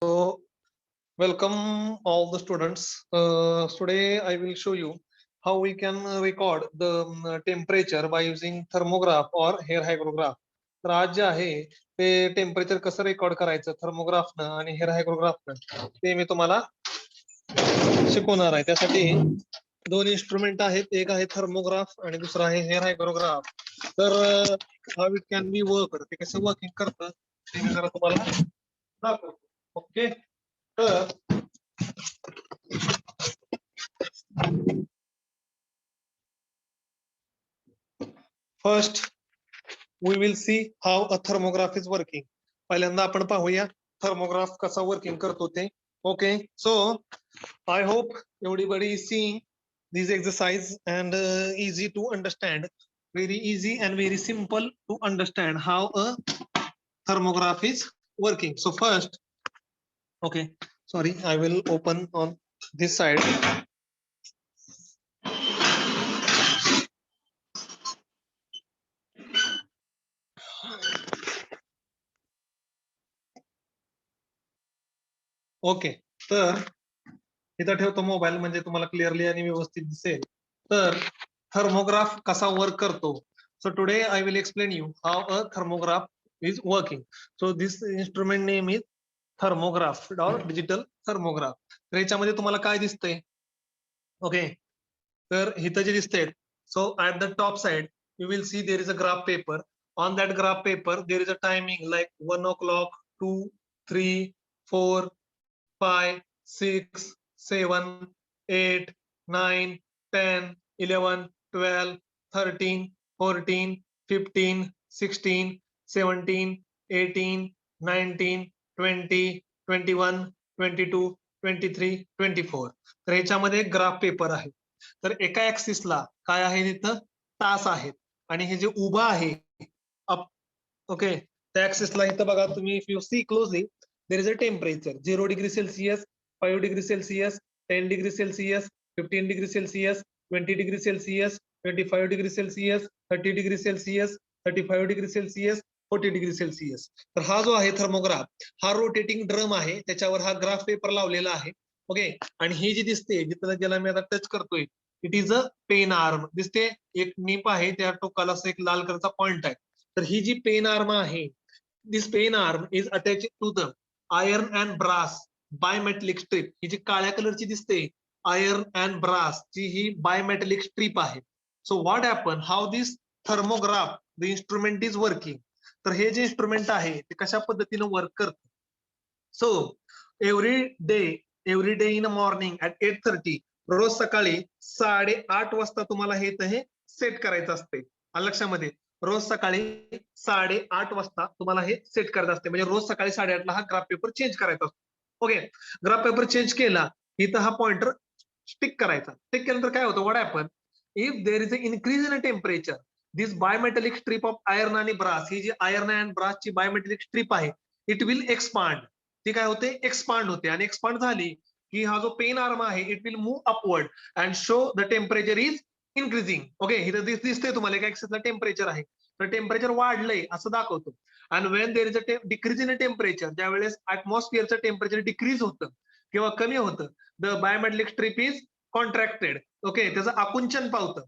So, welcome all the students. Today I will show you how we can record the temperature by using thermograph or hair hygrograph. तर आज जे आहे ते temperature कसं record करायचं थर्मोग्राफनं आणि हेअर हायग्रोग्राफनं ते मी तुम्हाला शिकवणार आहे. त्यासाठी दोन इन्स्ट्रुमेंट आहेत, एक आहे थर्मोग्राफ आणि दुसरा आहे हेअर हायग्रोग्राफ. तर how it can be work, ते कसं वर्किंग करतं ते मी जरा तुम्हाला दाखवतो. ओके, तर first we will see how a thermograph is working. पहिल्यांदा आपण पाहूया थर्मोग्राफ कसा वर्किंग करतो ते. Okay, so I hope everybody is seeing this exercise and easy to understand, very easy and very simple to understand how a thermograph is working. So first, okay, sorry, I will open on this side. Okay, तर इथं ठेवतो mobile म्हणजे तुम्हाला clearly आणि व्यवस्थित दिसेल. तर thermograph कसा वर्क करतो. So today I will explain you how a thermograph is working. So this instrument name is thermograph और डिजिटल थर्मोग्राफ. तर याच्यामध्ये तुम्हाला काय दिसतंय. ओके, तर इथं जे दिसतंय, so at the top side you will see there is a graph paper. On that graph paper there is a timing like 1 o'clock, 2, 3, 4, 5, 6, 7, 8, 9, 10, 11, 12, 13, 14, 15, 16, 17, 18, 19, 20, 21, 22, 23, 24. तर ह्याच्यामध्ये ग्राफ पेपर आहे. तर एका ऍक्सिसला काय आहे, तिथं तास आहेत आणि हे जे उभा आहे ओके, त्या ऍक्सिसला इथं बघा तुम्ही, if you see closely there is a temperature 0 degree Celsius, 5 degree Celsius, 10 degree Celsius, 15 degree Celsius, 20 degree Celsius, 25 degree Celsius, 30 degree Celsius, 35 degree Celsius, 40 degree Celsius. तर हा जो आहे थर्मोग्राफ, हा रोटेटिंग ड्रम आहे, त्याच्यावर हा ग्राफ पेपर लावलेला आहे. ओके, आणि हे जे दिसते जिथं ज्याला मी आता टच करतोय, it is a pen arm. दिसते एक नीप आहे, त्या टोकाला असं एक लाल कलरचा पॉइंट आहे. तर ही जी पेन आर्म आहे, this pen arm is attach to the iron and brass bimetallic strip. ही जी काळ्या कलरची दिसते आयर्न अँड ब्रास ची ही बायमेटलिक स्ट्रीप आहे. So what happen, how this thermograph the instrument is working. तर हे जे इन्स्ट्रुमेंट आहे ते कशा पद्धतीने वर्क करतं. So every day in morning at 8:30, रोज सकाळी 8:30 वाजता तुम्हाला हे सेट करायचं असते. लक्षामध्ये, रोज सकाळी 8:30 वाजता तुम्हाला हे सेट करायचं असते. म्हणजे रोज सकाळी 8:30ला हा ग्राफ पेपर चेंज करायचा असतो. ओके, ग्राफ पेपर चेंज केला, इथं हा पॉइंटर स्टिक करायचा. स्टिक केल्यानंतर काय होतं, what happen, if there is a increase in a temperature, this bimetallic strip of iron आणि ब्रास, ही जी आयर्न अँड ब्रासची बायोमेटलिक स्ट्रीप आहे, इट विल एक्सपांड. ती काय होते, एक्सपांड होते. आणि एक्सपांड झाली की हा जो पेन आर्म आहे, it will move upward and show the temperature is increasing. Okay, इथं दिसते तुम्हाला एका ऍक्सिसला टेम्परेचर आहे, तर टेम्परेचर वाढलंय असं दाखवतो. आणि when there is a decrease in a temperature, ज्यावेळेस ऍटमॉस्फिअरचं टेम्परेचर डिक्रीज होतं किंवा कमी होतं, the bimetallic strip is contracted. Okay, त्याचं आकुंचन पावतं,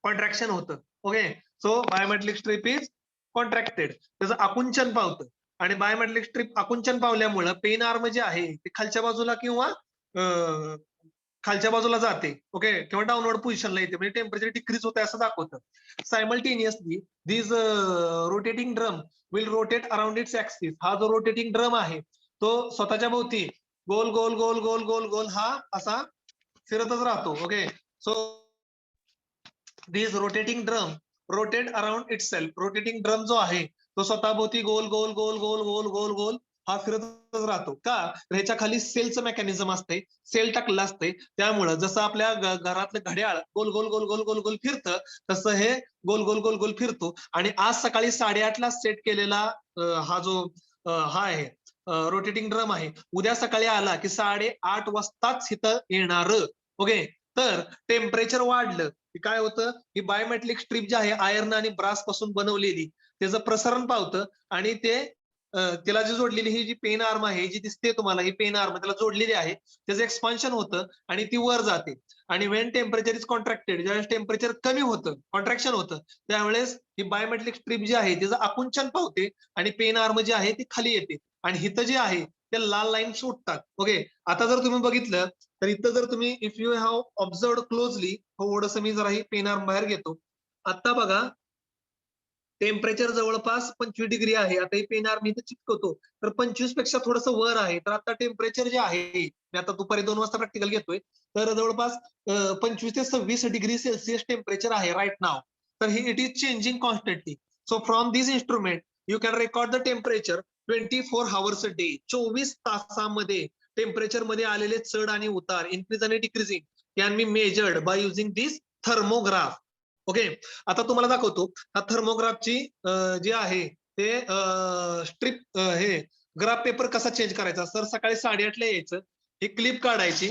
कॉन्ट्रॅक्शन होतं. Okay, so bimetallic strip is contracted, त्याचं आकुंचन पावतं. आणि बायोमेटलिक स्ट्रीप आकुंचन पावल्यामुळं पेन आर्म जे आहे ते खालच्या बाजूला किंवा खालच्या बाजूला जाते. ओके, किंवा डाऊनवर्ड पोझिशनला येते, म्हणजे टेम्परेचर डिक्रीज होतं असं दाखवतं. Simultaneously this rotating drum will rotate around its axis. हा जो रोटेटिंग ड्रम आहे तो स्वतःच्या भोवती गोल गोल गोल गोल गोल गोल हा असा फिरतच राहतो. ओके, सो दिस rotating drum rotate around itself. Rotating drum जो आहे तो स्वतःभोवती गोल गोल गोल गोल गोल गोल गोल हा फिरतच राहतो. का, ह्याच्या खाली सेलचं मेकॅनिझम असते, सेल टाकलं असते. त्यामुळं जसं आपल्या घरातलं घड्याळ गोल गोल गोल गोल गोल गोल फिरतं, तसं हे गोल गोल गोल गोल फिरतो. आणि आज सकाळी 8:30ला सेट केलेला हा जो हा आहे रोटेटिंग ड्रम आहे, उद्या सकाळी आला की 8:30 वाजताच इथं येणार. ओके, तर टेम्परेचर वाढलं की काय होतं, ही बायोमेटलिक स्ट्रीप जी आहे आयर्न आणि ब्रास पासून बनवलेली, त्याचं प्रसारण पावतं आणि ते तिला जी जोडलेली ही जी पेन आर्म आहे जी दिसते तुम्हाला ही पेन आर्म त्याला जोडलेली आहे त्याचं एक्सपान्शन होतं आणि ती वर जाते आणि वेन टेम्परेचर इज कॉन्ट्रॅक्टेड ज्यावेळेस टेम्परेचर कमी होतं कॉन्ट्रॅक्शन होतं त्यावेळेस ही बायोमेट्रिक स्ट्रीप जी आहे तिचं आकुंचन पावते आणि पेन आर्म जी आहे ती खाली येते आणि हिथं जे आहे ते लाल लाईन सुटतात. ओके, आता जर तुम्ही बघितलं तर इथं जर तुम्ही if you have observe closely थोडंसं मी जरा ही पेन आर्म बाहेर घेतो. आता बघा टेम्परेचर जवळपास 25 डिग्री आहे. आता ही पेन आर्म इथं चिटकवतो तर 25 पेक्षा थोडंसं वर आहे. तर आता टेम्परेचर जे आहे मी आता दुपारी 2 वाजता प्रॅक्टिकल घेतोय तर जवळपास 25 ते 26 डिग्री सेल्सिअस टेम्परेचर आहे राईट नाव. तर ही it is changing constantly. So from this instrument you can record the temperature 24 hours a day. 24 तासामध्ये टेम्परेचर मध्ये आलेले चढ आणि उतार इन्क्रीज आणि decreasing can be measured by using this thermograph. Okay, आता तुम्हाला दाखवतो हा थर्मोग्राफची जी आहे ते स्ट्रिप हे ग्राफ पेपर कसा चेंज करायचा. सर सकाळी 8:30 ला यायचं, ही क्लिप काढायची.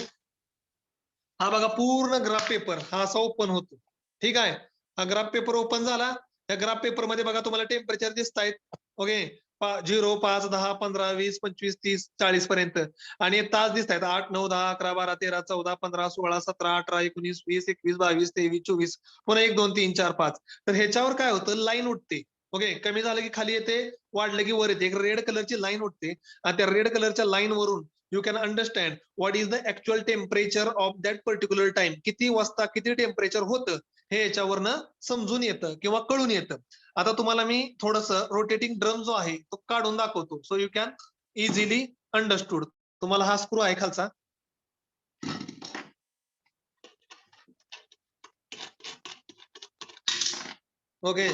हा बघा पूर्ण ग्राफ पेपर हा असा ओपन होतो. ठीक आहे, हा ग्राफ पेपर ओपन झाला. या ग्राफ पेपर मध्ये बघा तुम्हाला टेम्परेचर दिसत आहेत. ओके, 0, 5, 10, 15, 20, 25, 30, 40 पर्यंत आणि तास दिसत आहेत 8, 9, 10, 11, 12, 13, 14, 15, 16, 17, 18, 19, 20, 21, 22, 23, 24 पुन्हा 1, 2, 3, 4, 5. तर ह्याच्यावर काय होतं लाईन उठते. ओके, कमी झालं की खाली येते, वाढलं की वर येते. एक रेड कलरची लाईन उठते आणि त्या रेड कलरच्या लाईन वरून you can understand what is the actual temperature of that particular time. किती वाजता किती टेम्परेचर होतं हे याच्यावरनं समजून येतं किंवा कळून येतं. आता तुम्हाला मी थोडंसं रोटेटिंग ड्रम जो आहे तो काढून दाखवतो so you can easily understood. तुम्हाला हा स्क्रू आहे खालचा. ओके,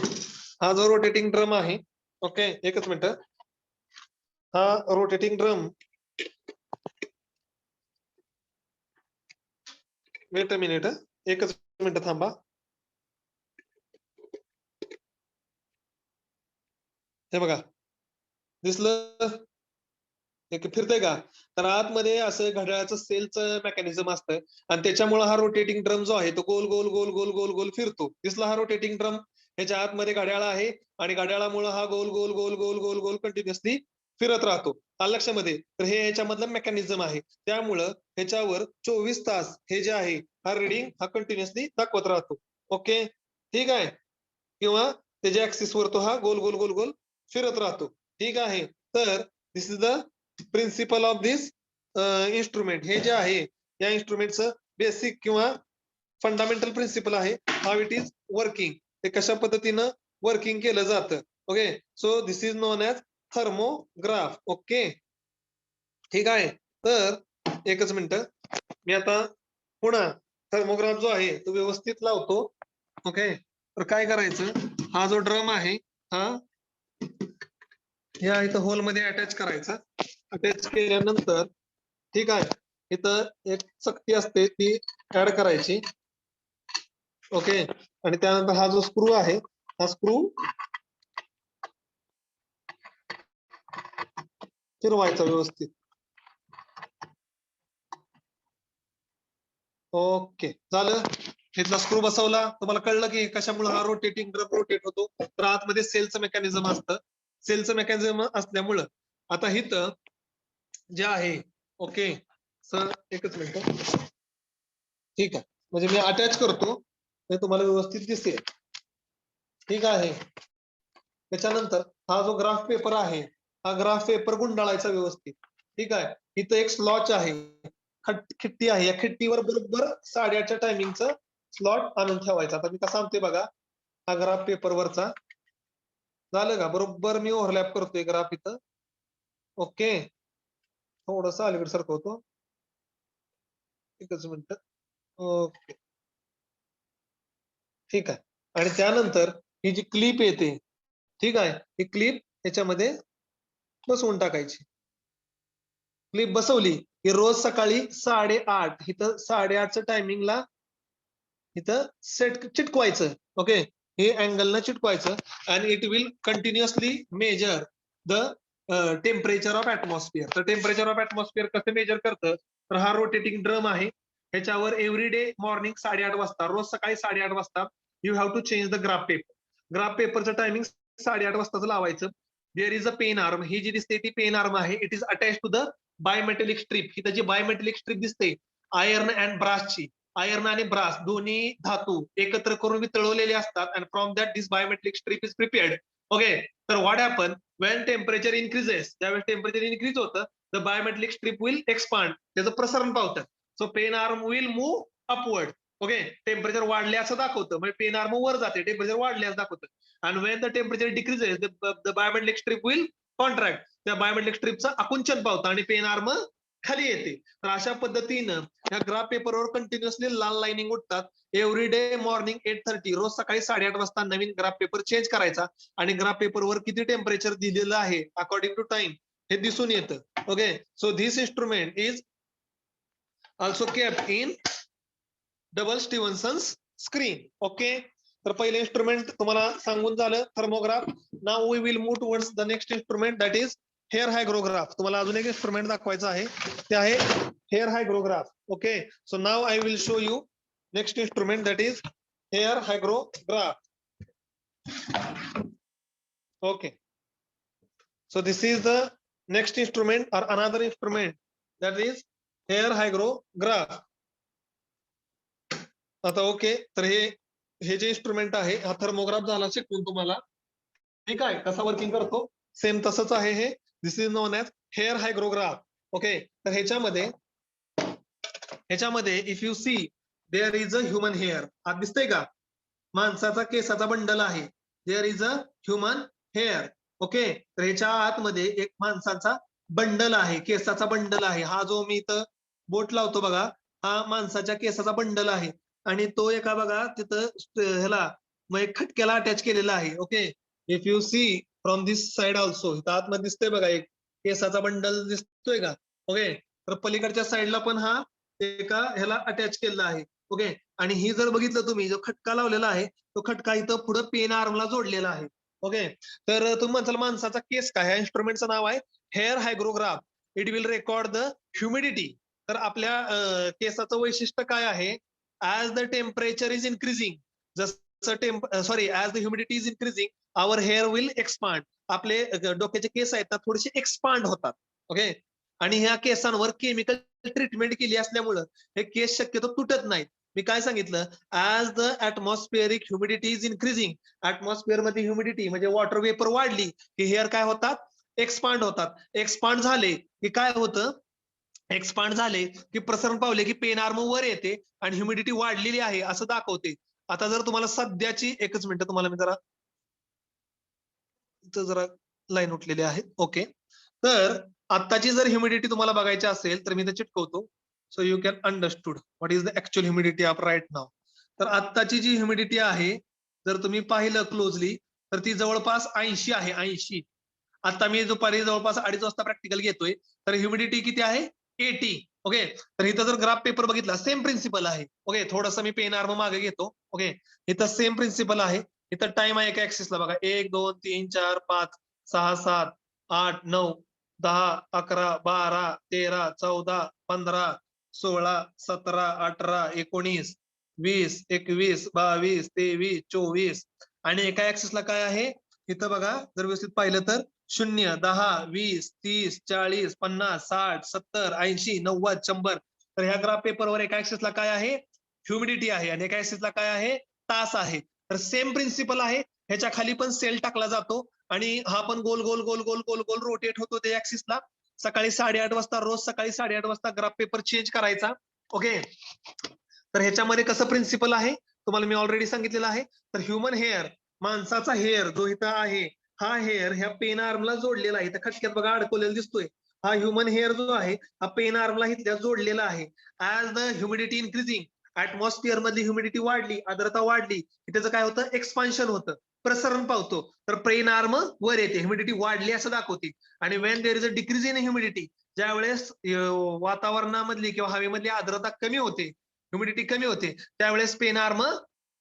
हा जो रोटेटिंग ड्रम आहे. ओके, एकच मिनिट. हा rotating drum, weight a minute, एकच मिनिट थांबा. हे बघा दिसलं एक फिरतंय का. तर आतमध्ये असं घड्याळाचं सेलचं मेकॅनिझम असतं आणि त्याच्यामुळे हा रोटेटिंग ड्रम जो आहे तो गोल गोल गोल गोल गोल गोल फिरतो. दिसला हा रोटेटिंग ड्रम. ह्याच्या आतमध्ये घड्याळ आहे आणि घड्याळामुळे हा गोल गोल गोल गोल गोल गोल कंटिन्युअसली फिरत राहतो. लक्षामध्ये तर हे ह्याच्यामधलं मेकॅनिझम आहे. त्यामुळं ह्याच्यावर 24 तास हे जे आहे हा रिडिंग हा कंटिन्युअसली दाखवत राहतो. ओके, ठीक आहे, किंवा त्याच्या ऍक्सिस वर तो हा गोल गोल गोल गोल फिरत राहतो. ठीक आहे, तर this is the principle of this instrument. हे जे आहे या इन्स्ट्रुमेंटचं बेसिक किंवा फंडामेंटल प्रिन्सिपल आहे हाऊ इट इज वर्किंग. ते कशा पद्धतीनं वर्किंग केलं जातं. Okay, so this is known as thermograph. Okay, ठीक आहे. तर एकच मिनिट मी आता पुन्हा थर्मोग्राफ जो आहे तो व्यवस्थित लावतो. ओके, तर काय करायचं हा जो ड्रम आहे हा या इथं होल मध्ये अटॅच करायचा. अटॅच केल्यानंतर ठीक आहे इथं एक चकती असते ती ऍड करायची. ओके, आणि त्यानंतर हा जो स्क्रू आहे हा स्क्रू फिरवायचा व्यवस्थित. ओके, झालं. इथला स्क्रू बसवला. तुम्हाला कळलं की कशामुळे हा रोटेटिंग ड्रम रोटेट होतो. तर आतमध्ये सेलचं मेकॅनिझम असतं. सेलचं मेकॅनिझम असल्यामुळं आता इथं जे आहे ओके सर एकच मिनिट. ठीक आहे, म्हणजे मी अटॅच करतो हे तुम्हाला व्यवस्थित दिसेल. ठीक आहे, त्याच्यानंतर हा जो ग्राफ पेपर आहे हा ग्राफ पेपर गुंडाळायचा व्यवस्थित. ठीक आहे, इथं एक स्लॉच आहे, खिट्टी आहे. या खिट्टीवर बरोबर 8:30च्या टायमिंगचं स्लॉट आणून ठेवायचा. आता मी कसा आणतोय बघा हा ग्राफ पेपर वरचा. झालं का, बरोबर मी ओव्हरलॅप करतोय ग्राफ इथं. ओके, थोडस अलीकडे सरकवतो. एकच मिनिट. ओके, ठीक आहे, आणि त्यानंतर ही जी क्लिप येते ठीक आहे ही क्लिप ह्याच्यामध्ये बसवून टाकायची. क्लिप बसवली की रोज सकाळी 8:30 इथं 8:30च्या टायमिंगला इथं सेट चिटकवायचं. ओके, हे अँगलनं चिटकवायचं आणि it will continuously measure the temperature of atmosphere. तर टेम्परेचर ऑफ ऍटमॉस्फिअर कसं मेजर करतं तर हा रोटेटिंग ड्रम आहे ह्याच्यावर एव्हरी डे मॉर्निंग 8:30 वाजता रोज सकाळी 8:30 वाजता you have to change the graph paper. Graph पेपरचं टायमिंग 8:30 वाजताच लावायचं. There is a pen arm. ही जी दिसते ती पेन आर्म आहे. It is attach to the bimetallic strip. ही जी बायोमेटेलिक स्ट्रीप दिसते आयर्न अँड ब्रासची, आयर्न आणि ब्रास दोन्ही धातू एकत्र करून वितळवलेले असतात आणि from that this biometric strip is prepared. Okay, तर what happen when temperature increases, ज्यावेळेस टेम्परेचर इन्क्रीज होतं the biometric strip will expand, त्याचं प्रसारण पावतं. So pen arm will move upward. Okay, temperature वाढले असं दाखवतं, म्हणजे पेन आर्म वर जाते, टेम्परेचर वाढले असं दाखवतं. आणि when the temperature decreases the biometric strip will contract, त्या बायोमेट्रिक स्ट्रीपचं आकुंचन पावतं आणि पेन आर्म खाली येते. तर अशा पद्धतीनं ह्या ग्राफ पेपरवर कंटिन्युअसली लाल लाईनिंग उठतात. एव्हरी डे मॉर्निंग 8:30 रोज सकाळी 8:30 वाजता नवीन ग्राफ पेपर चेंज करायचा आणि ग्राफ पेपरवर किती टेम्परेचर दिलेलं आहे अकॉर्डिंग टू टाइम हे दिसून येतं. Okay, so this instrument is also kept in double Stevenson's screen. Okay, तर पहिले इन्स्ट्रुमेंट तुम्हाला सांगून झालं thermograph. Now we will move towards the next instrument that is hair hygrograph. तुम्हाला अजून एक इन्स्ट्रुमेंट दाखवायचं आहे, ते आहे hair hygrograph. Okay, so now I will show you next instrument that is hair hygrograph. Okay, so this is the next instrument or another instrument that is hair hygrograph. आता okay, तर हे जे instrument आहे हा thermograph झाला शिकवून तुम्हाला. ठीक आहे, कसा वर्किंग करतो सेम तसंच आहे हे. This is known as hair hygrograph. Okay, तर ह्याच्यामध्ये if you see there is a human hair. आज दिसतंय का माणसाचा केसाचा बंडल आहे. There is a human hair. Okay, तर ह्याच्या आतमध्ये एक माणसाचा बंडल आहे, केसाचा बंडल आहे. हा जो मी इथं बोट लावतो बघा, हा माणसाच्या केसाचा बंडल आहे आणि तो एका बघा तिथं ह्याला मग एक खटक्याला अटॅच केलेला आहे. Okay, if you see from this side also, इथं आतमध्ये दिसतोय बघा एक केसाचा बंडल दिसतोय का. ओके, तर पलीकडच्या साईडला पण हा एका ह्याला अटॅच केलेला आहे. ओके, आणि ही जर बघितलं तुम्ही जो खटका लावलेला आहे तो खटका इथं पुढे पेन आर्मला जोडलेला आहे. ओके, तर तुम्ही म्हणताल माणसाचा केस काय, ह्या इन्स्ट्रुमेंटचं नाव आहे hair hygrograph. It will record the humidity. तर आपल्या केसाचं वैशिष्ट्य काय आहे, as the temperature is increasing, जसं as the humidity is increasing our hair will expand. आपले डोक्याचे केस आहेत ना थोडेसे एक्सपांड होतात. ओके, आणि ह्या केसांवर केमिकल ट्रीटमेंट केली असल्यामुळं हे केस शक्यतो तुटत नाहीत. मी काय सांगितलं, as the atmospheric humidity is increasing, atmosphere मध्ये ह्युमिडिटी म्हणजे वॉटर वेपर वाढली की हेअर काय होतात, एक्सपांड होतात. एक्सपांड झाले की काय होतं, एक्सपांड झाले की प्रसरण पावले की पेन आर्म वर येते आणि ह्युमिडिटी वाढलेली आहे असं दाखवते. आता जर तुम्हाला सध्याची एकच मिनिट तुम्हाला मी जरा लाईन उठलेली आहे. ओके, तर आत्ताची जर ह्युमिडिटी तुम्हाला बघायची असेल तर मी ते चिटकवतो, so you can understood what is the actual humidity of right now. तर आत्ताची जी ह्युमिडिटी आहे जर तुम्ही पाहिलं क्लोजली तर ती जवळपास 80 आहे. 80. आता मी दुपारी जवळपास 2:30 वाजता प्रॅक्टिकल घेतोय, तर ह्युमिडिटी किती आहे, 80. ओके, तर इथं जर ग्राफ पेपर बघितला सेम प्रिन्सिपल आहे. ओके, थोडंसं मी पेन आर्म मागे घेतो. ओके, इथं सेम प्रिन्सिपल आहे. इथं टाइम आहे एका ऍक्सिसला बघा, 1 2 3 4 5 6 7 8 9 10 11 12 13 14 15 16 17 18 19 20 21 22 23 24 आणि एका ऍक्सिसला काय आहे इथं बघा, जर व्यवस्थित पाहिलं तर 0 10 20 30 40 50 60 70 80 90 100. तर ह्या ग्राफ पेपरवर एका ऍक्सिसला काय आहे, ह्युमिडिटी आहे आणि एका ऍक्सिसला काय आहे, तास आहे. तर सेम प्रिन्सिपल आहे. ह्याच्या खाली पण सेल टाकला जातो आणि हा पण गोल गोल गोल गोल गोल गोल रोटेट होतो त्या ऍक्सिसला. सकाळी 8:30 वाजता रोज सकाळी 8:30 वाजता ग्राफ पेपर चेंज करायचा. ओके, तर ह्याच्यामध्ये कसं प्रिन्सिपल आहे तुम्हाला मी ऑलरेडी सांगितलेलं आहे. तर ह्युमन हेअर, माणसाचा हेअर जो इथं आहे, हा हेअर ह्या पेन आर्मला जोडलेला आहे. इथं खटक्यात बघा अडकवलेला दिसतोय. हा ह्युमन हेअर जो आहे हा पेन आर्मला इथल्या जोडलेला आहे. As the humidity increasing, atmosphere मधली ह्युमिडिटी वाढली, आर्द्रता वाढली की त्याचं काय होतं, एक्सपान्शन होतं, प्रसरण पावतो. तर पेन आर्म वर येते, ह्युमिडिटी वाढली असं दाखवते. आणि when there is a decrease in humidity, ज्यावेळेस वातावरणामधली किंवा हवेमधली आर्द्रता कमी होते, ह्युमिडिटी कमी होते, त्यावेळेस पेन आर्म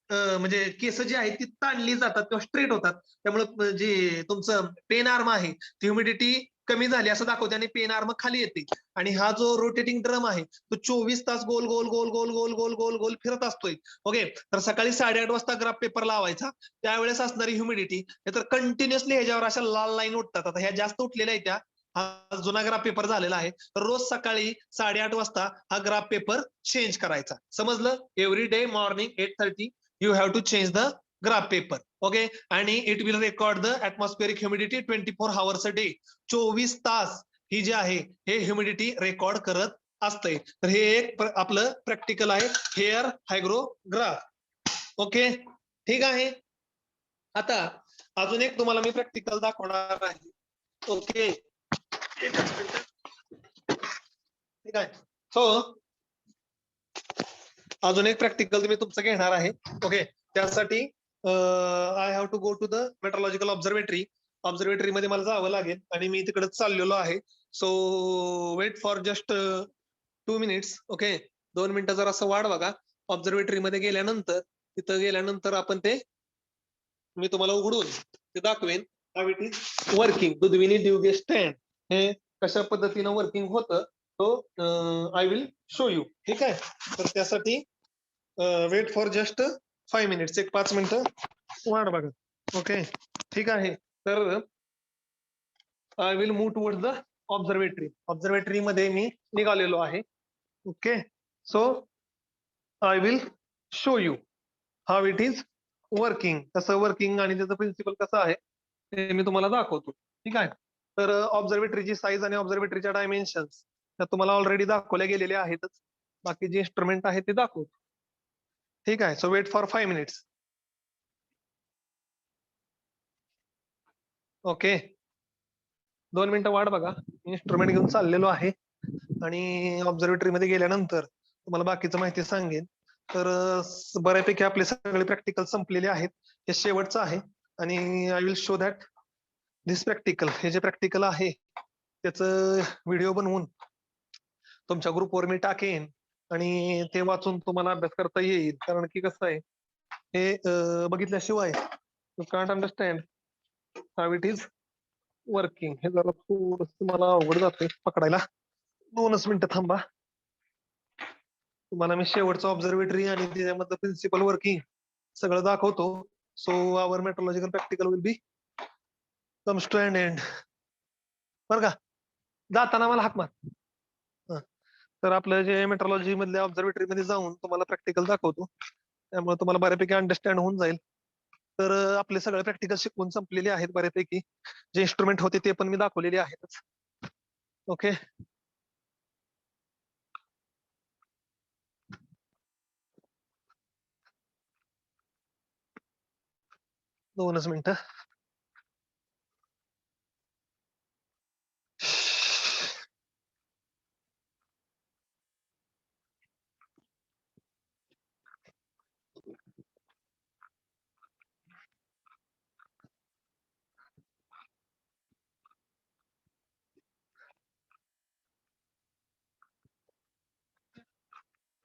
म्हणजे केस जी आहेत ती ताणली जातात किंवा स्ट्रेट होतात. त्यामुळे जे तुमचं पेन आर्म आहे ती ह्युमिडिटी कमी झाली असं दाखवते आणि पेन आर्म खाली येते. आणि हा जो रोटेटिंग ड्रम आहे तो 24 तास गोल गोल गोल गोल गोल गोल गोल गोल फिरत असतोय. ओके, तर सकाळी 8:30 वाजता ग्राफ पेपर लावायचा, त्यावेळेस असणारी ह्युमिडिटी तर कंटिन्युअसली ह्याच्यावर अशा लाल लाईन उठतात. आता ह्या जास्त उठलेल्या आहेत, त्या हा जुना ग्राफ पेपर झालेला आहे. रोज सकाळी 8:30 वाजता हा ग्राफ पेपर चेंज करायचा. समजलं? Every day morning 8:30 you have to change the graph paper. Okay, आणि it will record the atmospheric humidity 24 hours a day. 24 तास ही जी आहे हे ह्युमिडिटी रेकॉर्ड करत असते. तर हे एक आपलं प्रॅक्टिकल आहे, हेअर हायग्रोग्राफ. ओके, ठीक आहे. आता अजून एक तुम्हाला मी प्रॅक्टिकल दाखवणार आहे. ओके, एकच मिनिट. ठीक आहे. सो अजून एक प्रॅक्टिकल तुम्ही तुमचं घेणार आहे. ओके, त्यासाठी I have to go to the metrological observatory. Observatory मध्ये मला जावं लागेल आणि मी तिकडे चाललेलो आहे. So wait for just 2 minutes. Okay, 2 मिनिटं जर असं वाढ बघा. ऑब्झर्वेटरी मध्ये गेल्यानंतर तिथं गेल्यानंतर आपण ते मी तुम्हाला उघडून ते दाखवेन. How it is working. Duvdevani dew gauge stand हे कशा पद्धतीनं वर्किंग होतं तो आय विल शो यू. ठीक आहे, तर त्यासाठी वेट फॉर जस्ट 5 minutes. एक 5 मिनिटं वाट बघा. ओके, ठीक आहे. तर I will move towards the observatory. Observatory मध्ये मी निघालेलो आहे. Okay, so I will show you how it is working. कसं वर्किंग आणि त्याचं प्रिन्सिपल कसं आहे ते मी तुम्हाला दाखवतो. ठीक आहे, तर ऑब्झर्वेटरीची साईज आणि ऑब्झर्वेटरीच्या डायमेन्शन्स त्या तुम्हाला ऑलरेडी दाखवल्या गेलेल्या आहेतच. बाकी जे इन्स्ट्रुमेंट आहे ते दाखवतो. ठीक आहे, so wait for 5 minutes. Okay, 2 मिनिटं वाट बघा. इन्स्ट्रुमेंट घेऊन चाललेलो आहे आणि ऑब्झर्वेटरी मध्ये गेल्यानंतर तुम्हाला बाकीचं माहिती सांगेन. तर बऱ्यापैकी आपले सगळे प्रॅक्टिकल संपलेले आहेत. हे शेवटचं आहे आणि I will show that this practical. हे जे प्रॅक्टिकल आहे त्याचं व्हिडिओ बनवून तुमच्या ग्रुपवर मी टाकेन आणि ते वाचून तुम्हाला अभ्यास करता येईल. कारण की कसं आहे, हे बघितल्याशिवाय you can't understand how it is working. हे जरा थोडस मला अवघड जाते पकडायला. 2च मिनिटं थांबा. तुम्हाला मी शेवटचं ऑब्झर्वेटरी आणि त्याच्यामधलं प्रिन्सिपल वर्किंग सगळं दाखवतो. So our metrological practical will be comes to an end. बरं का, जाताना मला हाक मार. तर आपलं जे मेट्रोलॉजी मधल्या ऑब्झर्वेटरी मध्ये जाऊन तुम्हाला प्रॅक्टिकल दाखवतो, त्यामुळे तुम्हाला बऱ्यापैकी अंडरस्टँड होऊन जाईल. तर आपले सगळे प्रॅक्टिकल शिकवून संपलेले आहेत बऱ्यापैकी. जे इन्स्ट्रुमेंट होते ते पण मी दाखवलेले आहेतच. ओके, 2च मिनिटं.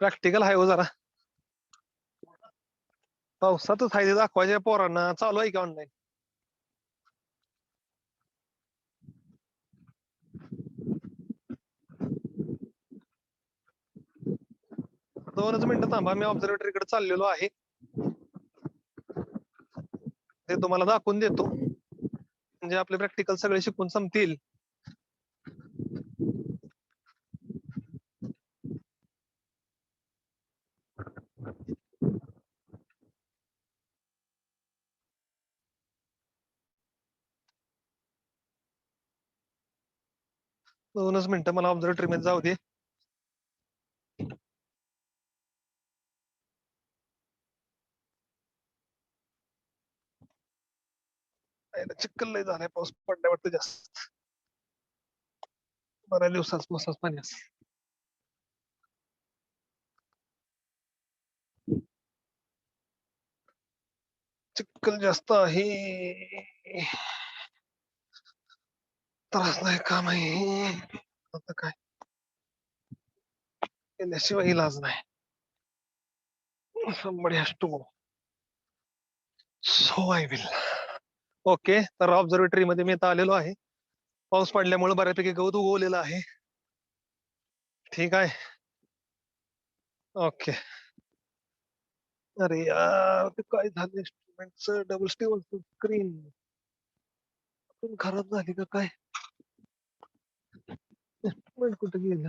प्रॅक्टिकल आहे हो जरा. पावसातच आहे ते दाखवायचे पोरांना. चालू आहे की ऑनलाईन? दोनच मिनिटं थांबा. मी ऑब्झर्वेटरी कडे चाललेलो आहे, ते तुम्हाला दाखवून देतो. म्हणजे आपले प्रॅक्टिकल सगळे शिकून संपतील. दोनच मिनिटं मला ऑब्झर्वेटरी मध्ये जाऊ दे. चिखल लय झालाय, पाऊस पडल्या वाटतं जास्त. बऱ्याच दिवसाच पाणी असं. चिखल जास्त आहे, त्रासदायक काम आहे. आता काय केल्याशिवाय इलाज नाही. somebody has to go. So I will. Okay, तर ऑब्झर्वेटरी मध्ये मी आता आलेलो आहे. पाऊस पडल्यामुळे बऱ्यापैकी गवत उगवलेलं आहे. ठीक आहे. ओके. अरे यार ते काय झालं इंस्ट्रुमेंटचं डबल स्टेबल स्क्रीन पण खराब झाली का काय? इंस्ट्रुमेंट कुठे गेलं?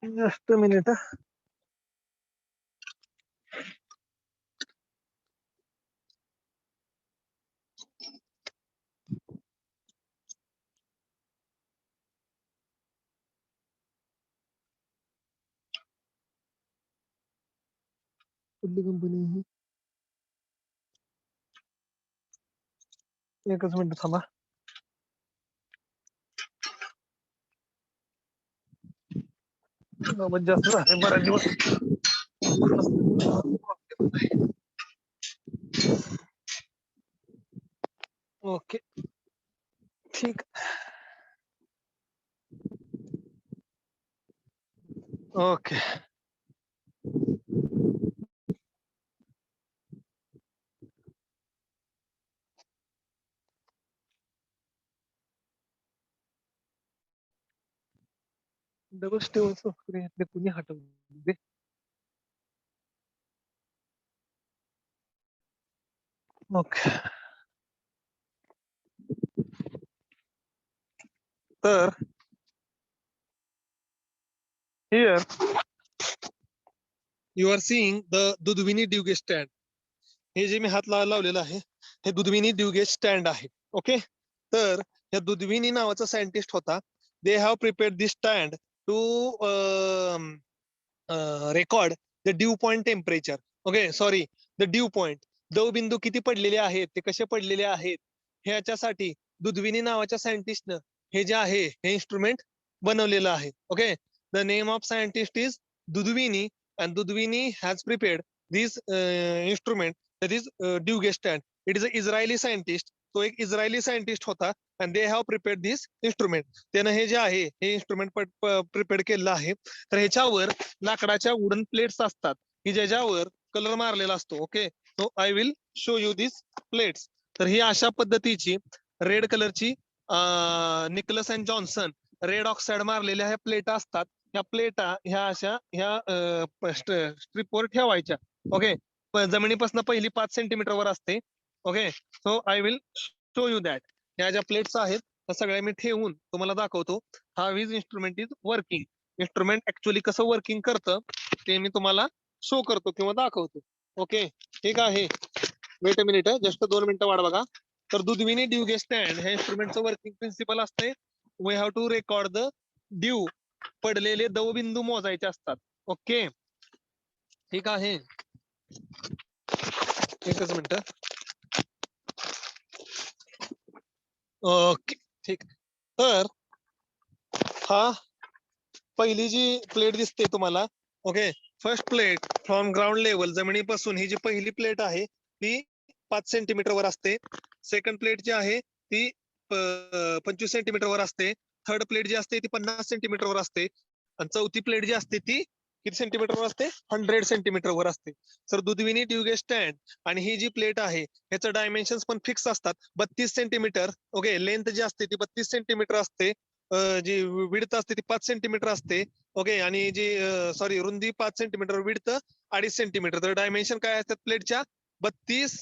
Just minute. कुठली कंपनी ही? एकच मिनिट थांबा. बाबा जास्त झाले बऱ्याच दिवस. ओके ठीक. ओके. डबल स्टेबल स्क्रीन कुणी हटवले? ओके. तर here you are seeing the Duvdevani dew gauge stand. हे जे मी हात लावलेलं आहे हे दुधविनी ड्यूगे स्टँड आहे. ओके. तर या दुधविनी नावाचा सायंटिस्ट होता. They have prepared this stand to record the dew point temperature. Okay sorry the dew point. दव बिंदू किती पडलेले आहेत ते कसे पडलेले आहेत ह्याच्यासाठी दुधविनी नावाच्या सायंटिस्टनं हे जे आहे हे इन्स्ट्रुमेंट बनवलेलं आहे. Okay. The name of scientist is Duvdevani and Duvdevani has prepared this instrument that is dew gauge stand. It is a Israeli scientist. तो एक इस्रायली सायंटिस्ट होता and they have prepared this instrument. त्यानं हे जे आहे हे इन्स्ट्रुमेंट प्रिपेअर केलेलं आहे. तर ह्याच्यावर लाकडाच्या वुडन प्लेट्स असतात की ज्याच्यावर कलर मारलेला असतो. Okay. So I will show you this plates. तर ही अशा पद्धतीची रेड कलरची Nicholas and Johnson red oxide मारलेल्या ह्या प्लेटा असतात. ह्या प्लेटा ह्या अशा ह्या स्ट्रिपवर ठेवायच्या. ओके. जमिनीपासून पहिली 5 सेंटीमीटर वर असते. Okay. So I will show you that. ह्या ज्या प्लेट्स आहेत त्या सगळ्या मी ठेवून तुम्हाला दाखवतो. हा वीज instrument is working. Instrument actually कसं वर्किंग करतं ते मी तुम्हाला शो करतो किंवा दाखवतो. ओके. ठीक आहे. Weight a minute. जस्ट 2 मिनिटं वाट बघा. तर दुधविनी ड्यूगे स्टँड हे इन्स्ट्रुमेंटचं वर्किंग प्रिन्सिपल असते. We have to record the dew. पडलेले दवबिंदू मोजायचे असतात. ओके. ठीक आहे. एकच मिनिट. ओके ठीक. तर हा पहिली जी प्लेट दिसते तुम्हाला. Okay. First plate from ground level जमिनीपासून ही जी पहिली प्लेट आहे ती 5 सेंटीमीटर वर असते. सेकंड प्लेट जी आहे ती 25 सेंटीमीटर वर असते. थर्ड प्लेट जी असते ती 50 सेंटीमीटर वर असते. आणि चौथी प्लेट जी असते ती किती सेंटीमीटर वर असते? 100 सेंटीमीटर वर असते. तर दुधविनी ड्यूगे स्टँड आणि ही जी प्लेट आहे ह्याचं डायमेन्शन पण फिक्स असतात. 32 सेंटीमीटर. ओके. लेंथ जी असते ती 32 सेंटीमीटर असते. जी विड्थ असते ती 5 सेंटीमीटर असते. ओके. आणि जी सॉरी रुंदी 5 सेंटीमीटर, विड्थ 2.5 सेंटीमीटर. तर डायमेन्शन काय असतात प्लेटच्या? 32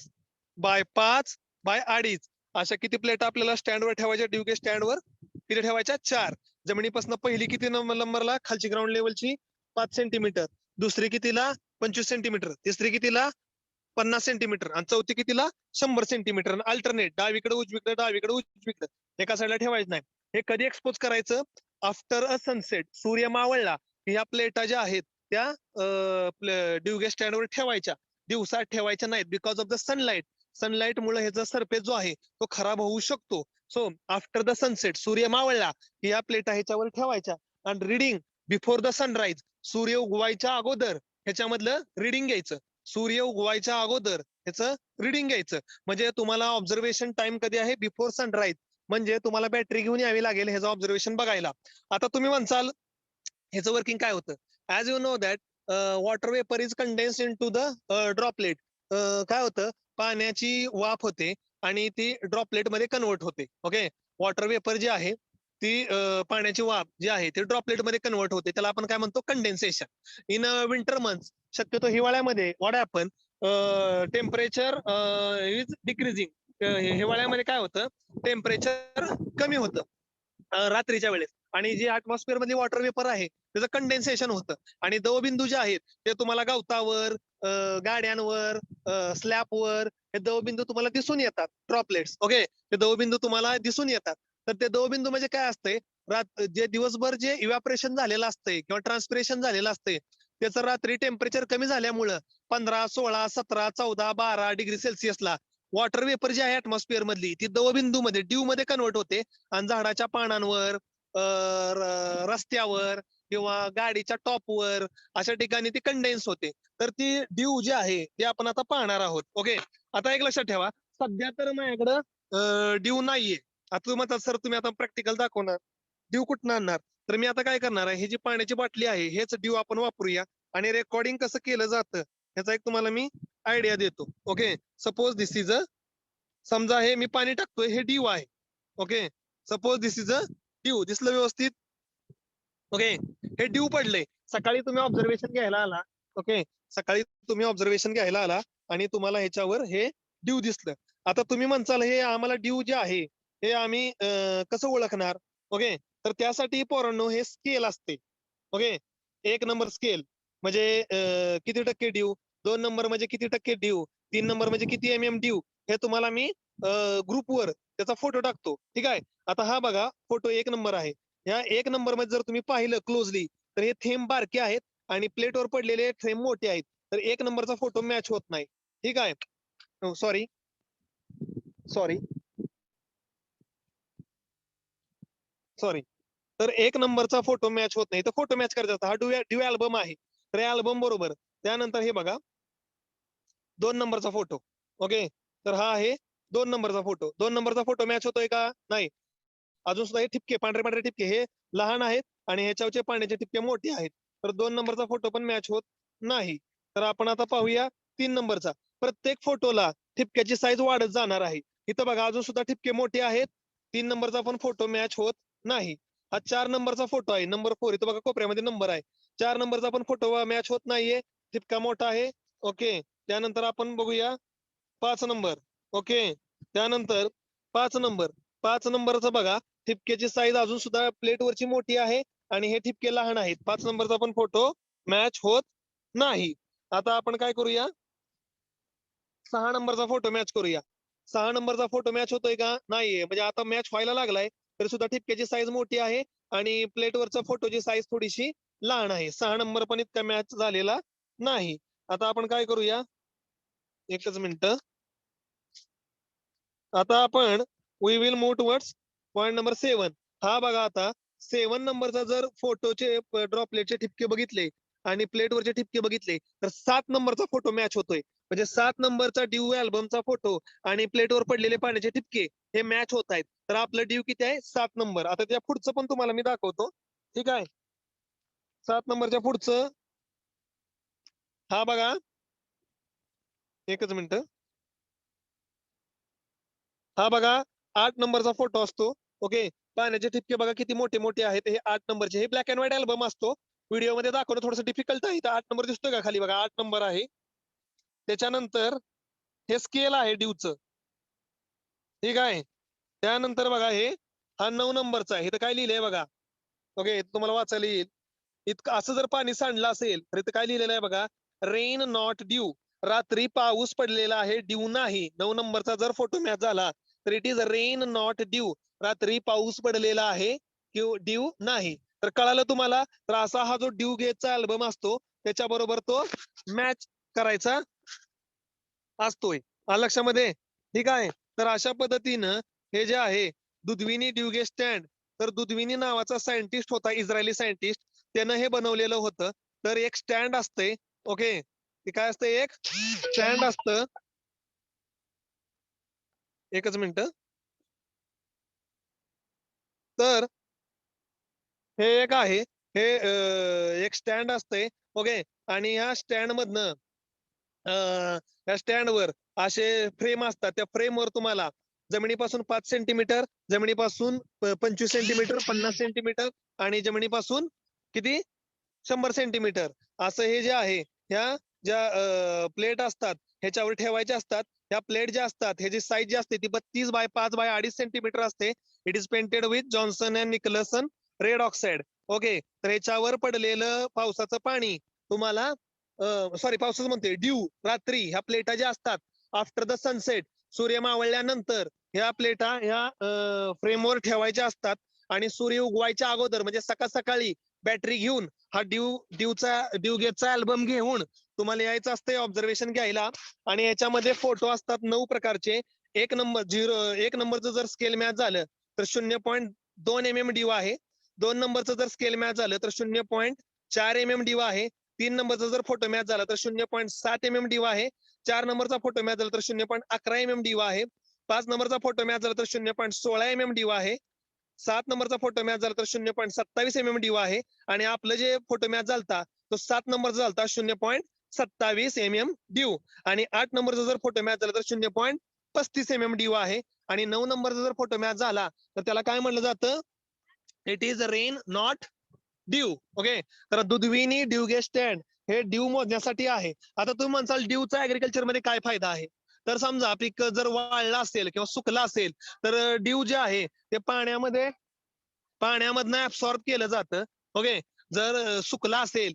बाय 5 बाय 2.5. अशा किती प्लेट आपल्याला स्टँडवर ठेवायच्या? ड्यूगे स्टँडवर किती ठेवायच्या? 4. जमिनीपासून पहिली किती नंबरला? खालची ग्राउंड लेवलची 5 सेंटीमीटर. दुसरी कितीला? 25 सेंटीमीटर. तिसरी कितीला? 50 सेंटीमीटर. आणि चौथी कितीला? 100 सेंटीमीटर. अल्टरनेट डावीकडे उजवीकडे डावीकडे उजवीकडे. एका साईडला ठेवायचं नाही. हे कधी एक्सपोज करायचं? After a sunset. सूर्य मावळला की ह्या प्लेटा ज्या आहेत त्या ड्यूगे स्टँडवर ठेवायच्या. दिवसात ठेवायच्या नाहीत because of the sunlight. Sunlight मुळे ह्याचा सरफेस जो आहे तो खराब होऊ शकतो. सो आफ्टर द सनसेट सूर्य मावळला की या प्लेटा ह्याच्यावर ठेवायच्या. आणि रिडिंग बिफोर द सनराईज. सूर्य उगवायच्या अगोदर ह्याच्यामधलं रिडिंग घ्यायचं. सूर्य उगवायच्या अगोदर ह्याचं रिडिंग घ्यायचं. म्हणजे तुम्हाला ऑब्झर्वेशन टाइम कधी आहे? Before sunrise. म्हणजे तुम्हाला बॅटरी घेऊन यावी लागेल ह्याचं ऑब्झर्वेशन बघायला. आता तुम्ही म्हणसाल ह्याचं वर्किंग काय होतं? As you know that water vapour is condensed into the droplet. काय होतं? पाण्याची वाफ होते आणि ती ड्रॉपलेट मध्ये कन्वर्ट होते. ओके, वॉटर वेपर जी आहे ती पाण्याची वाफ जी आहे ती ड्रॉपलेट मध्ये कन्वर्ट होते. त्याला आपण काय म्हणतो, कंडेन्सेशन. इन विंटर मंथ, शक्यतो हिवाळ्यामध्ये what happen, temperature is decreasing. हिवाळ्यामध्ये काय होतं, टेम्परेचर कमी होतं रात्रीच्या वेळेस, आणि जे अॅटमॉस्फिअर मध्ये वॉटर वेपर आहे त्याचं कंडेन्सेशन होतं, आणि दवबिंदू जे आहेत ते तुम्हाला गवतावर, गाड्यांवर, स्लॅबवर हे दवबिंदू तुम्हाला दिसून येतात, ड्रॉपलेट्स. ओके, ते दवबिंदू तुम्हाला दिसून येतात. तर ते दवबिंदू म्हणजे काय असते, जे दिवसभर जे इव्हॅपोरेशन झालेलं असतंय किंवा ट्रान्सपिरेशन झालेलं असतंय त्याचं रात्री टेम्परेचर कमी झाल्यामुळं 15, 16, 17, 14, 12 डिग्री सेल्सिअसला वॉटर वेपर जी आहे अॅटमॉस्फिअर मधली ती दवबिंदू मध्ये, ड्यू मध्ये कन्वर्ट होते, आणि झाडाच्या पानांवर, रस्त्यावर किंवा गाडीच्या टॉपवर अशा ठिकाणी ती कंडेन्स होते. तर ती ड्यू जी आहे ती आपण आता पाहणार आहोत. ओके, आता एक लक्षात ठेवा, सध्या तर माझ्याकडं ड्यू नाहीये. आता तुम्ही म्हणतात सर तुम्ही आता प्रॅक्टिकल दाखवणार, ड्यू कुठं आणणार? तर मी आता काय करणार आहे, ही जी पाण्याची बाटली आहे हेच ड्यू आपण वापरूया, आणि रेकॉर्डिंग कसं केलं जातं ह्याचा एक तुम्हाला मी आयडिया देतो. Okay, suppose this is a, समजा हे मी पाणी टाकतोय, हे ड्यू आहे. Okay, suppose this is a due, दिसलं व्यवस्थित? ओके, हे ड्यू पडले. सकाळी तुम्ही ऑब्झर्वेशन घ्यायला आला. ओके, सकाळी तुम्ही ऑब्झर्वेशन घ्यायला आला आणि तुम्हाला ह्याच्यावर हे ड्यू दिसलं. आता तुम्ही म्हणसाल हे आम्हाला ड्यू जे आहे हे आम्ही कसं ओळखणार? ओके, तर त्यासाठी पोरांनो हे स्केल असते. ओके, 1 नंबर स्केल म्हणजे किती टक्के ड्यू, 2 नंबर म्हणजे किती टक्के ड्यू, 3 नंबर म्हणजे किती ड्यू, हे तुम्हाला मी ग्रुपवर त्याचा फोटो टाकतो. ठीक आहे, आता हा बघा फोटो 1 नंबर आहे. या 1 नंबर मध्ये जर तुम्ही पाहिलं क्लोजली तर हे थेंब बारके आहेत आणि प्लेटवर पडलेले थेंब मोठे आहेत. तर 1 नंबरचा फोटो मॅच होत नाही. ठीक आहे, सॉरी सॉरी सॉरी तर 1 नंबरचा फोटो मॅच होत नाही. तर फोटो मॅच करायचा, हा ड्यू अल्बम आहे. तर या अल्बम बरोबर त्यानंतर हे बघा 2 नंबरचा फोटो. ओके, तर हा आहे 2 नंबरचा फोटो. 2 नंबरचा फोटो मॅच होतोय का? नाही. अजून सुद्धा हे ठिपके, पांढरे पांढरे ठिपके हे लहान आहेत आणि ह्याच्यावरचे पाण्याचे ठिपके मोठे आहेत. तर 2 नंबरचा फोटो पण मॅच होत नाही. तर आपण आता पाहूया 3 नंबरचा. प्रत्येक फोटोला ठिपक्याची साईज वाढत जाणार आहे. इथं बघा अजून सुद्धा ठिपके मोठे आहेत. 3 नंबरचा पण फोटो मॅच होत नाही. हा 4 नंबरचा फोटो आहे. नंबर 4 इथं बघा कोपऱ्यामध्ये नंबर आहे. 4 नंबरचा पण फोटो मॅच होत नाहीये. ठिपका मोठा आहे. ओके, त्यानंतर आपण बघूया 5 नंबर. ओके, त्यानंतर 5 नंबर. 5 नंबरचा बघा ठिपक्याची साईज अजून सुद्धा प्लेटवरची मोठी आहे आणि हे ठिपके लहान आहेत. 5 नंबरचा पण फोटो मॅच होत नाही. आता आपण काय करूया, 6 नंबरचा फोटो मॅच करूया. 6 नंबरचा फोटो मॅच होतोय का? नाहीये. म्हणजे आता मॅच व्हायला लागलाय. तरी सुद्धा ठिपक्याची साईज मोठी आहे आणि प्लेटवरचा फोटोची साईज थोडीशी लहान आहे. 6 नंबर पण इतका मॅच झालेला नाही. आता आपण काय करूया, एकच मिनिटं. आता आपण we will move towards point number 7. हा बघा आता 7 नंबरचा जर फोटोचे ड्रॉपलेटचे ठिपके बघितले आणि प्लेटवरचे ठिपके बघितले तर 7 नंबरचा फोटो मॅच होतोय. म्हणजे 7 नंबरचा ड्यू अल्बमचा फोटो आणि प्लेटवर पडलेले पाण्याचे ठिपके हे मॅच होत आहेत. तर आपलं ड्यू किती आहे? 7 नंबर. आता त्या पुढचं पण तुम्हाला मी दाखवतो. ठीक आहे, 7 नंबरच्या पुढचं हा बघा, एकच मिनिट. हा बघा 8 नंबरचा फोटो असतो. ओके, पाण्याचे ठिपके बघा किती मोठे मोठे आहेत. हे 8 नंबरचे, हे ब्लॅक अँड व्हाईट अल्बम असतो. व्हिडिओमध्ये दाखवणं थोडंसं डिफिकल्ट आहे. इथं 8 नंबर दिसतोय का खाली बघा, 8 नंबर आहे. त्याच्यानंतर हे स्केल आहे ड्यूचं. ठीक आहे, त्यानंतर बघा हे हा 9 नंबरचा आहे. इथं काय लिहिलंय बघा. ओके, तुम्हाला वाचायला येईल. इतकं असं जर पाणी सांडलं असेल तर इथं काय लिहिलेलं आहे बघा, रेन नॉट ड्यू. रात्री पाऊस पडलेला आहे, ड्यू नाही. 9 नंबरचा जर फोटो मॅच झाला तर it is rain not due. रात्री पाऊस पडलेला आहे, ड्यू नाही. तर कळालं तुम्हाला? तर असा हा जो ड्यू गेजचा अल्बम असतो त्याच्याबरोबर तो मॅच करायचा असतोय. आलं लक्षामध्ये? ठीक आहे, तर अशा पद्धतीनं हे जे आहे दुधविनी ड्युगे स्टँड, तर दुधविनी नावाचा सायंटिस्ट होता, इस्रायली सायंटिस्ट. त्यानं हे बनवलेलं होतं. तर एक स्टँड असते. ओके, ते काय असतं, एक स्टँड असतं. एकच मिनिट. तर हे एक आहे, हे एक स्टँड असते. ओके, आणि ह्या स्टँड मधनं त्या स्टँडवर असे फ्रेम असतात. त्या फ्रेमवर तुम्हाला जमिनीपासून 5 सेंटीमीटर, जमिनीपासून 25 सेंटीमीटर, 50 सेंटीमीटर आणि जमिनीपासून किती 100 सेंटीमीटर असं हे जे आहे ह्या ज्या प्लेट असतात ह्याच्यावर ठेवायचे असतात. ह्या प्लेट ज्या असतात ह्याची साईज जी असते ती 32 बाय 5 बाय 2.5 सेंटीमीटर असते. It is painted with Johnson and Nicholson red oxide. Okay, तर ह्याच्यावर पडलेलं पावसाचं पाणी तुम्हाला सॉरी पावसाचं म्हणते ड्यू रात्री ह्या प्लेटा ज्या असतात आफ्टर द सनसेट सूर्य मावळल्यानंतर ह्या प्लेटा ह्या फ्रेमवर ठेवायच्या असतात आणि सूर्य उगवायच्या अगोदर म्हणजे सकाळ सकाळी बॅटरी घेऊन हा ड्यू गेटचा अल्बम घेऊन तुम्हाला यायचं असतं ऑब्झर्वेशन घ्यायला. आणि याच्यामध्ये फोटो असतात 9 प्रकारचे. एक नंबरचं जर स्केल मॅच झालं तर 0.2 mm ड्यू आहे. 2 नंबरचं जर स्केल मॅच झालं तर 0.4 mm ड्यू आहे. 3 नंबरचा जर फोटो मॅच झाला तर 0.7 mm ड्यू आहे. 4 नंबरचा फोटो मॅच झाला तर 0.11 mm ड्यू आहे. 5 नंबरचा फोटो मॅच झाला तर 0.16 mm ड्यू आहे. 7 नंबरचा फोटो मॅच झाला तर 0.27 mm ड्यू आहे. आणि आपलं जे फोटो मॅच झालता तो 7 नंबरचा झालता 0.27 mm ड्यू. आणि 8 नंबरचा जर फोटो मॅच झाला तर 0.35 mm ड्यू आहे. आणि 9 नंबरचा जर फोटो मॅच झाला तर त्याला काय म्हणलं जातं, it is rain not due. Okay, तर दुधविनी ड्यू गेज स्टँड हे ड्यू मोजण्यासाठी आहे. आता तुम्ही म्हणसाल ड्यूचा ऍग्रिकल्चर मध्ये काय फायदा आहे. तर समजा पीक जर वाळला असेल किंवा सुकला असेल तर ड्यू जे आहे ते पाण्यामधनं ऍब्सॉर्ब केलं जातं. ओके, जर सुकला असेल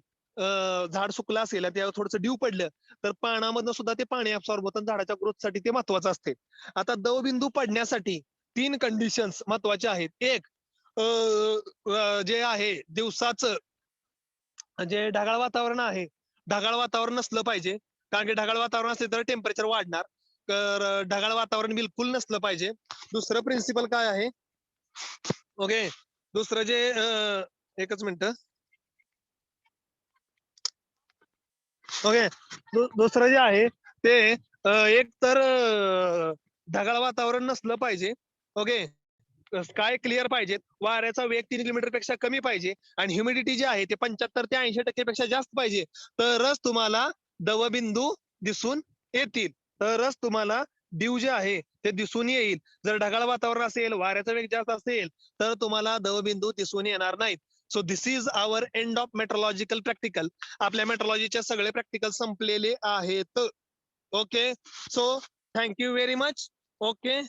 झाड सुकला असेल त्यावर थोडंसं ड्यू पडलं तर पाण्यामधनं सुद्धा ते पाणी ऍब्सॉर्ब होतं. झाडाच्या ग्रोथसाठी ते महत्वाचं असते. आता दवबिंदू पडण्यासाठी 3 कंडिशन्स महत्वाचे आहेत. एक जे आहे दिवसाचं जे ढगाळ वातावरण आहे, ढगाळ वातावरण नसलं पाहिजे. कारण की ढगाळ वातावरण असले तर टेम्परेचर वाढणार. तर ढगाळ वातावरण बिलकुल नसलं पाहिजे. दुसरं प्रिन्सिपल काय आहे, ओके, दुसरं जे एकच मिनिट, ओके, दुसरं जे आहे ते एक तर ढगाळ वातावरण नसलं पाहिजे. ओके, स्काय क्लिअर पाहिजे, वाऱ्याचा वेग 3 किलोमीटर पेक्षा कमी पाहिजे आणि ह्युमिडिटी जे आहे ते 75 ते 80% पेक्षा जास्त पाहिजे. तरच तुम्हाला दवबिंदू दिसून येतील. तरच तुम्हाला ड्यू जे आहे ते दिसून येईल. जर ढगाळ वातावरण असेल, वाऱ्याचा वेग जास्त असेल तर तुम्हाला दवबिंदू दिसून येणार नाहीत. So this is our end of metrological practical. आपल्या मेट्रोलॉजीचे सगळे प्रॅक्टिकल संपलेले आहेत. Okay, so thank you very much. Okay.